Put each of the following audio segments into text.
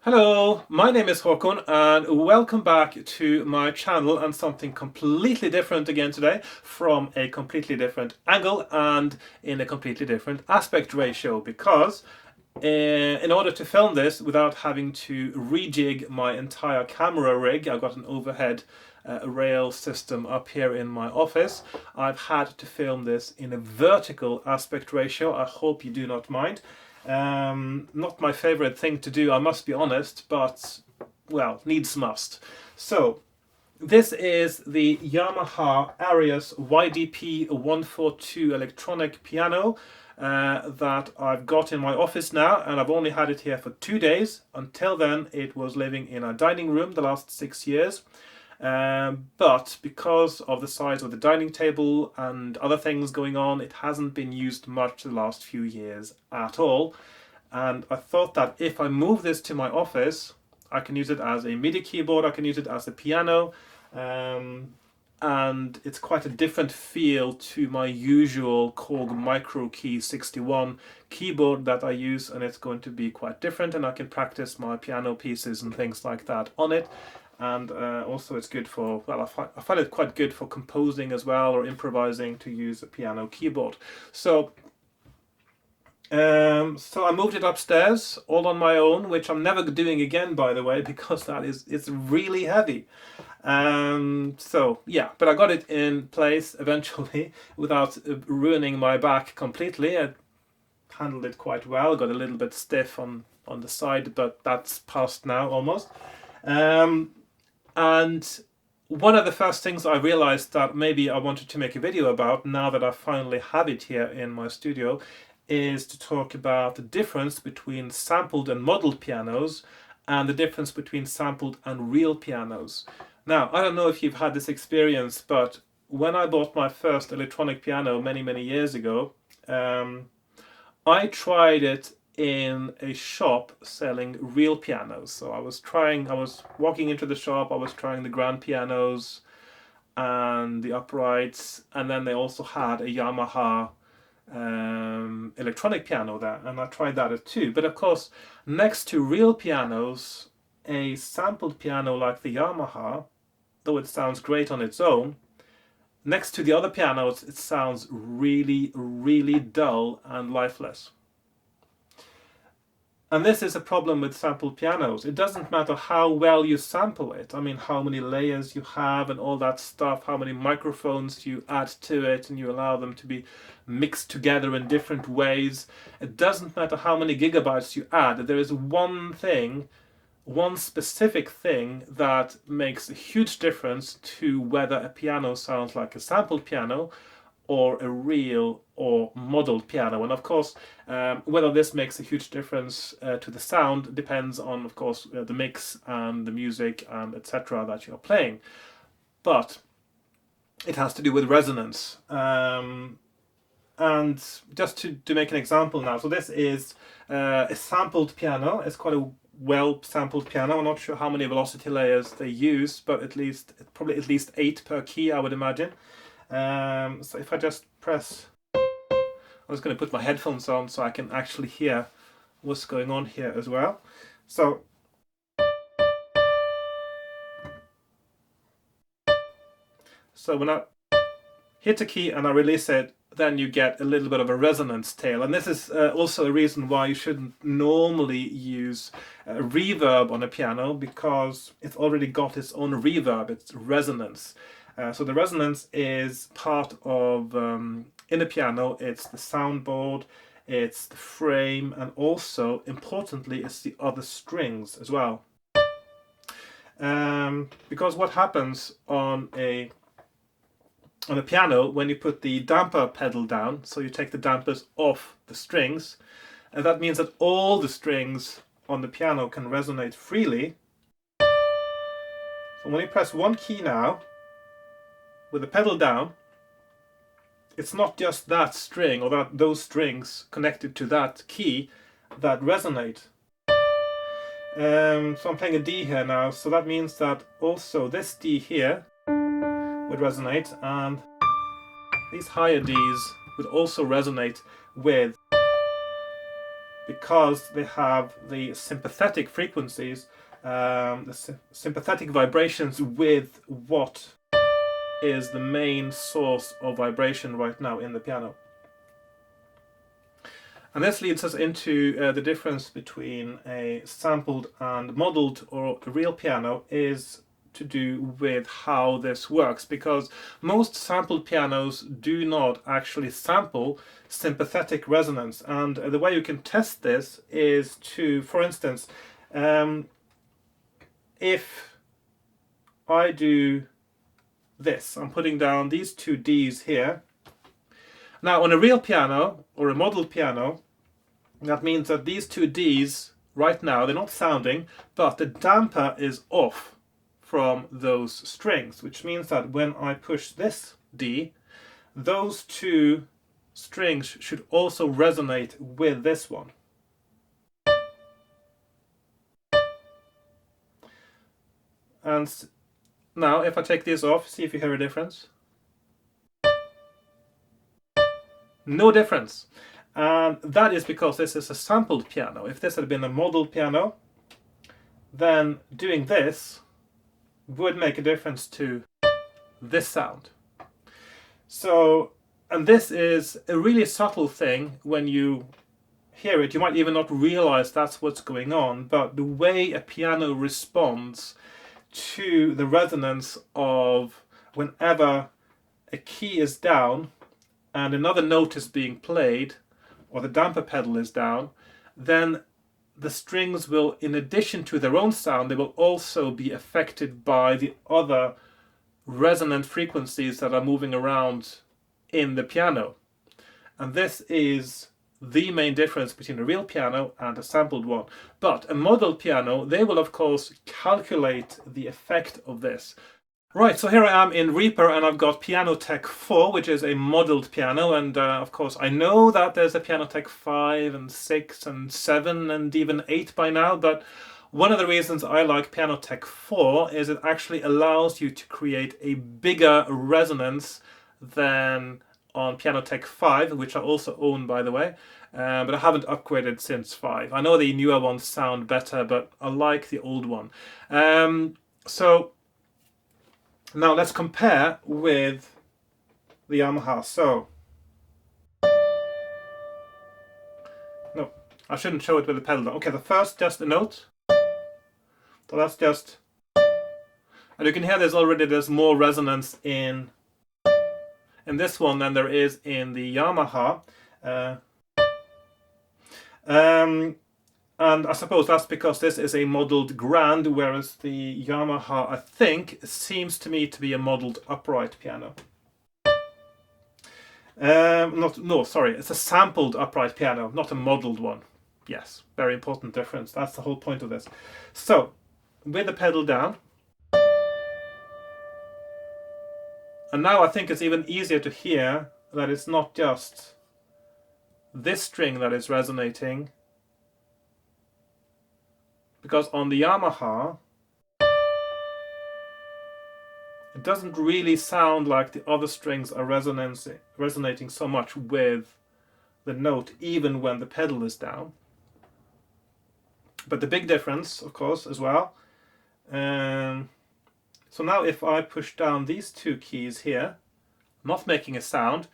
Hello, my name is Hakon and welcome back to my channel and something completely different again today from a completely different angle and in a completely different aspect ratio because in order to film this without having to rejig my entire camera rig, I've got an overhead rail system up here in my office. I've had to film this in a vertical aspect ratio. I hope you do not mind. Not my favorite thing to do, I must be honest, but well, needs must. So this is the Yamaha Arius YDP 142 electronic piano that I've got in my office now, and I've only had it here for 2 days. Until then, it was living in our dining room the last 6 years. But because of the size of the dining table and other things going on, it hasn't been used much the last few years at all. And I thought that if I move this to my office, I can use it as a MIDI keyboard, I can use it as a piano, and it's quite a different feel to my usual Korg Micro Key 61 keyboard that I use, and it's going to be quite different, and I can practice my piano pieces and things like that on it. And also it's good for, well, I find it quite good for composing as well, or improvising, to use a piano keyboard. So I moved it upstairs all on my own, which I'm never doing again, by the way, because it's really heavy. So yeah, but I got it in place eventually without ruining my back completely. I handled it quite well, got a little bit stiff on the side, but that's past now almost. And one of the first things I realized that maybe I wanted to make a video about, now that I finally have it here in my studio, is to talk about the difference between sampled and modeled pianos and the difference between sampled and real pianos. Now, I don't know if you've had this experience, but when I bought my first electronic piano many years ago, I tried it in a shop selling real pianos. So I was walking into the shop, I was trying the grand pianos and the uprights, and then they also had a Yamaha electronic piano there, and I tried that too. But of course, next to real pianos, a sampled piano like the Yamaha, though it sounds great on its own, next to the other pianos, it sounds really dull and lifeless. And this is a problem with sampled pianos. It doesn't matter how well you sample it. I mean, how many layers you have and all that stuff, how many microphones you add to it and you allow them to be mixed together in different ways. It doesn't matter how many gigabytes you add. There is one specific thing that makes a huge difference to whether a piano sounds like a sampled piano or a real or modeled piano. And of course, whether this makes a huge difference to the sound depends on, of course, the mix and the music and etc. that you're playing. But it has to do with resonance. And just to make an example now, so this is a sampled piano. It's quite a well sampled piano. I'm not sure how many velocity layers they use, but probably at least 8 per key, I would imagine. So if I just press, I'm just going to put my headphones on so I can actually hear what's going on here as well. So when I hit a key and I release it, then you get a little bit of a resonance tail. And this is also a reason why you shouldn't normally use reverb on a piano, because it's already got its own reverb, it's resonance. So the resonance is part of, in a piano, it's the soundboard, it's the frame, and also, importantly, it's the other strings as well. Because what happens on a piano when you put the damper pedal down, so you take the dampers off the strings, and that means that all the strings on the piano can resonate freely. So when you press one key now, with the pedal down, it's not just that string or those strings connected to that key that resonate. So I'm playing a D here now, so that means that also this D here would resonate, and these higher Ds would also resonate with because they have the sympathetic frequencies, sympathetic vibrations with what is the main source of vibration right now in the piano. And this leads us into the difference between a sampled and modeled or a real piano is to do with how this works, because most sampled pianos do not actually sample sympathetic resonance. And the way you can test this is to, for instance, if I do this, I'm putting down these two Ds here. Now on a real piano or a modeled piano, that means that these two Ds right now, they're not sounding, but the damper is off from those strings, which means that when I push this D, those two strings should also resonate with this one. And now if I take this off, see if you hear a difference. No difference. And that is because this is a sampled piano. If this had been a modeled piano, then doing this would make a difference to this sound. So, and this is a really subtle thing. When you hear it, you might even not realize that's what's going on, but the way a piano responds to the resonance of whenever a key is down and another note is being played, or the damper pedal is down, then the strings will, in addition to their own sound, they will also be affected by the other resonant frequencies that are moving around in the piano. And this is the main difference between a real piano and a sampled one. But a modeled piano, they will of course calculate the effect of this. Right, so here I am in Reaper and I've got Pianotech 4, which is a modeled piano, and of course I know that there's a Pianotech 5 and 6 and 7 and even 8 by now, but one of the reasons I like Pianotech 4 is it actually allows you to create a bigger resonance than on Pianotech 5, which I also own by the way, but I haven't upgraded since 5. I know the newer ones sound better, but I like the old one. So now let's compare with the Yamaha. So, no, I shouldn't show it with the pedal. Okay, the first just a note. So that's just, and you can hear there's more resonance in this one than there is in the Yamaha. And I suppose that's because this is a modelled grand, whereas the Yamaha, I think, seems to me to be a modelled upright piano. It's a sampled upright piano, not a modelled one. Yes, very important difference. That's the whole point of this. So, with the pedal down, and now I think it's even easier to hear that it's not just this string that is resonating, because on the Yamaha it doesn't really sound like the other strings are resonating so much with the note, even when the pedal is down. But the big difference, of course, as well, so now if I push down these two keys here, not making a sound,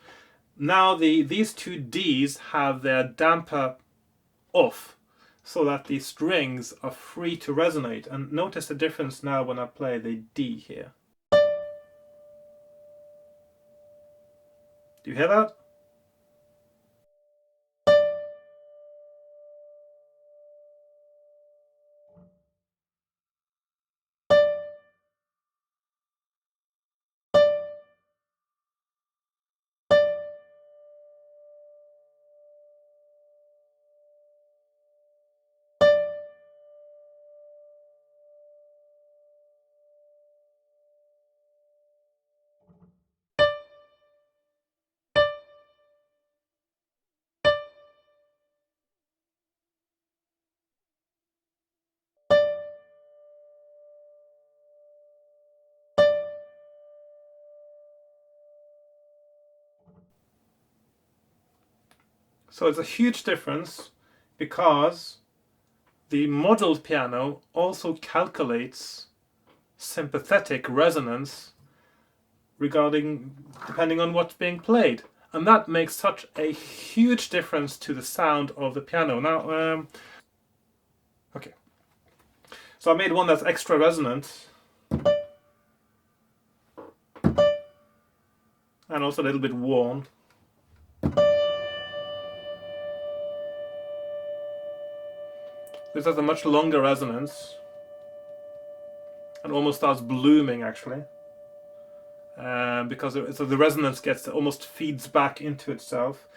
now these two Ds have their damper off, so that the strings are free to resonate. And notice the difference now when I play the D here. Do you hear that? So it's a huge difference because the modeled piano also calculates sympathetic resonance depending on what's being played. And that makes such a huge difference to the sound of the piano. Now, okay. So I made one that's extra resonant. And also a little bit worn. This has a much longer resonance. And almost starts blooming, actually. Because so the resonance almost feeds back into itself.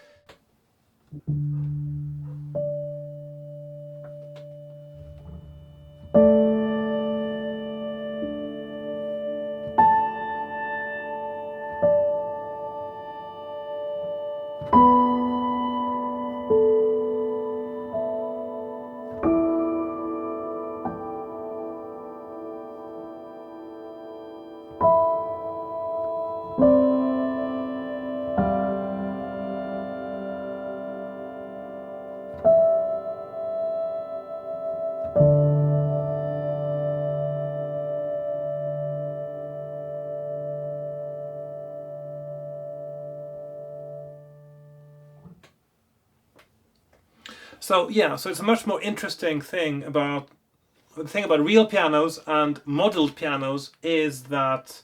So yeah, so it's a much more interesting thing about the thing about real pianos and modeled pianos is that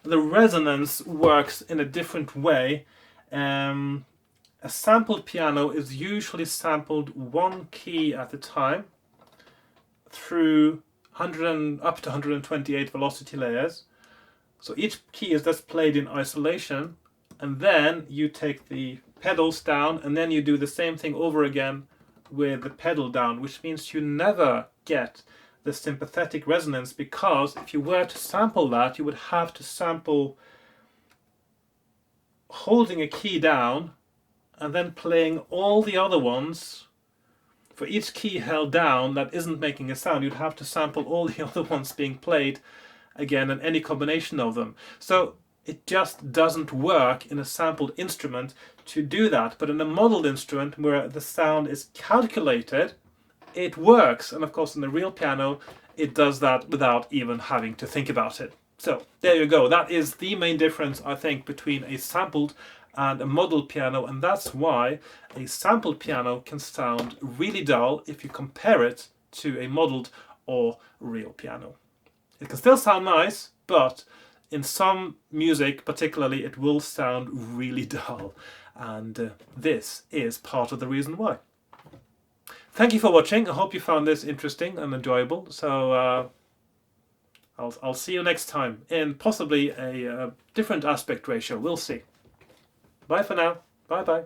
the resonance works in a different way. A sampled piano is usually sampled one key at a time through up to 128 velocity layers. So each key is just played in isolation, and then you take the pedals down, and then you do the same thing over again with the pedal down, which means you never get the sympathetic resonance, because if you were to sample that, you would have to sample holding a key down and then playing all the other ones. For each key held down that isn't making a sound, you'd have to sample all the other ones being played again, and any combination of them. So it just doesn't work in a sampled instrument to do that. But in a modeled instrument where the sound is calculated, it works. And of course in the real piano it does that without even having to think about it. So there you go. That is the main difference, I think, between a sampled and a modeled piano, and that's why a sampled piano can sound really dull if you compare it to a modeled or real piano. It can still sound nice, but in some music particularly it will sound really dull, and this is part of the reason why. Thank you for watching. I hope you found this interesting and enjoyable. So I'll see you next time in possibly a different aspect ratio. We'll see. Bye for now. Bye bye.